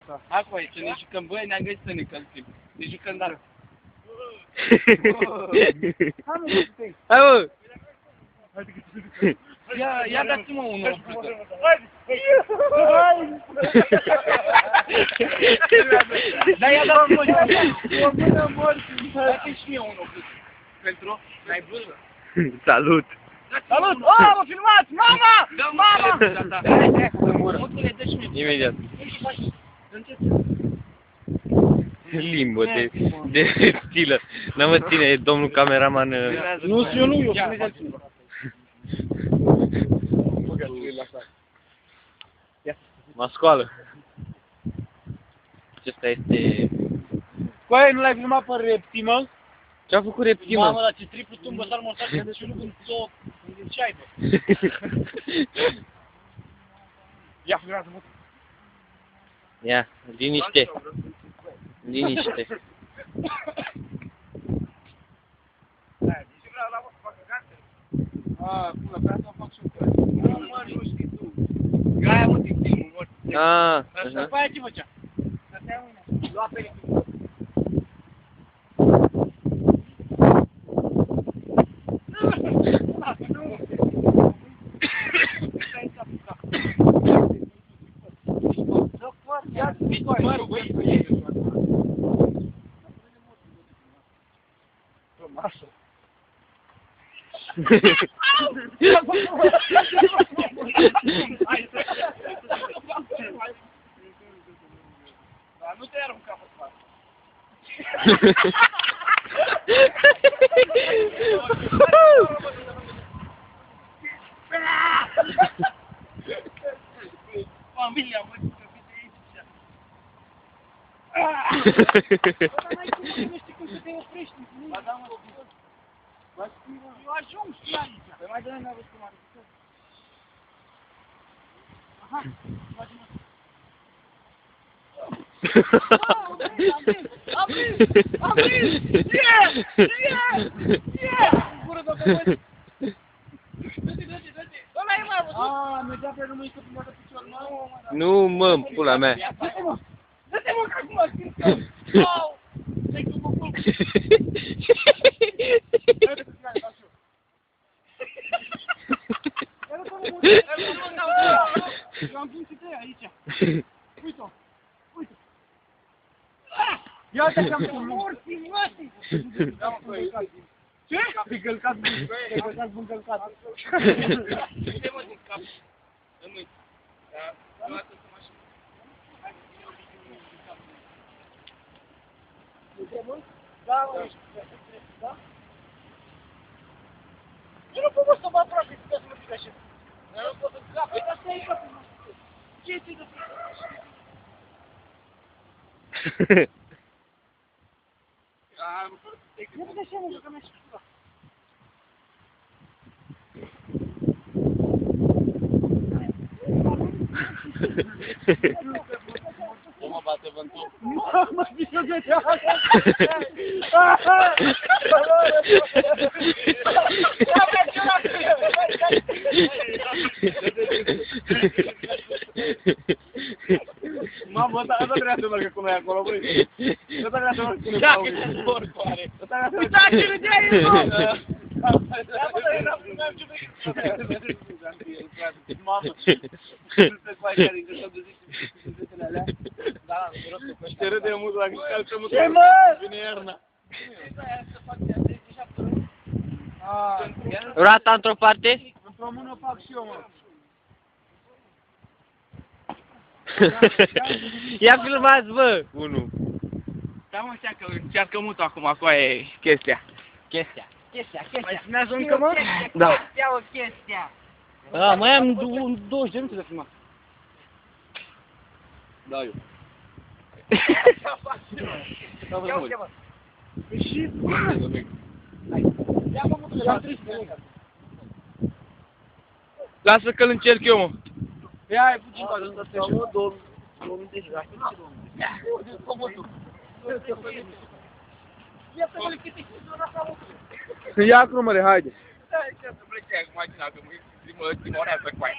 așa. Acum ce ne jucăm, băi, ne-am găsit să ne călțim. Ne jucăm, dar... Hai, mă! Ia dați-mă unul. Dar ia dați-mă dați-mi și mie unul. Pentru? N-ai vâră? Salut! Salut! Oh, mă filmați! Mama! Mama! Mutule, dă-și mie. Imediat. Limbă de stilă. N-am mă ține, domnul cameraman. Nu, eu nu, eu sunt altcineva. Mascoală. Acesta este... Coaie, nu l-ai filmat pe repti, mă? Ce-a făcut repti, mă? Mamă, dar ce triplu tumbă s-ar măsar și nu când două în ceaibă. Ia, filmează-mă. Ia, liniște. Liniște. Pula, vreau să fac și eu. Nu, mă, nu știi tu. Gaia, mă, din filmul, mă. Așa. După aia ce făcea? Stătea mâine. Lua pe ele. Dar nu te arunca pe față. Familia, mă, că vine aici. Nu știi cum să te oprești. Ba da, mă, eu ajung și aici. Păi mai dă-ne văd cum arătă. Aha, imagine. Gură de băbăți! Dă-te! Ăla-i, mă, văzut? Aaa, mergea pe rămânică pe moară picior, mă. Nu, mă, pula mea. Dă-te, mă! Dă-te, mă, că acum scriu! Au! Dă-i tu cu culp! Dă-te cu tine, fac și eu! Eu am pus ideea aici! Uite-o! Uite! Ia uite că-am pus morții, mătii! Ce? Te-ai călcat bun călcat! Uite, mă, din cap. În mâini. Dar, nu atât să mașină. Uite, mă? Da, mă, da? Eu nu pot să mă aproape, să mă zic așa. Dar nu pot să-mi cap, asta e capul meu. Ce ți-i de frică? Nu putea și mă, că mi-a și ceva. Nu mă bate vântul. Mă, știu de ce așa. Mamă, ăsta trebuia să mergă cu noi acolo, băi. Ăsta trebuia să mergă cu noi acolo. Ia, câte zbor cu are. Uitați-te, râdeai, mă! Mamă, nu te faci care încă s-au găsit cuvintele alea? Da, te râde mult la calță mult. Ce, mă? Vine iarna. Roata într-o parte? Într-o mână fac și eu, mă. Ia filmați, bă! Unu. Da, mă, încearcă mutul acum, cu aia e chestia. Chestia. Mai filmează încă, mă? Da. Chestia. A, mai am 20 de minute de filmat. Da, eu. Ia uite, mă. Și... Ia, mă, ia Lasă că-l încerc eu, mă. Ia, ai puțin cu ajuntă să te mă, 2010, dar știi ce 2010? Comotul. Ia pe mă, câte știi zona asta, mă. Ia acum, mă, haide. Da, ce să plece acum, mașina, că mă timorează cu aia.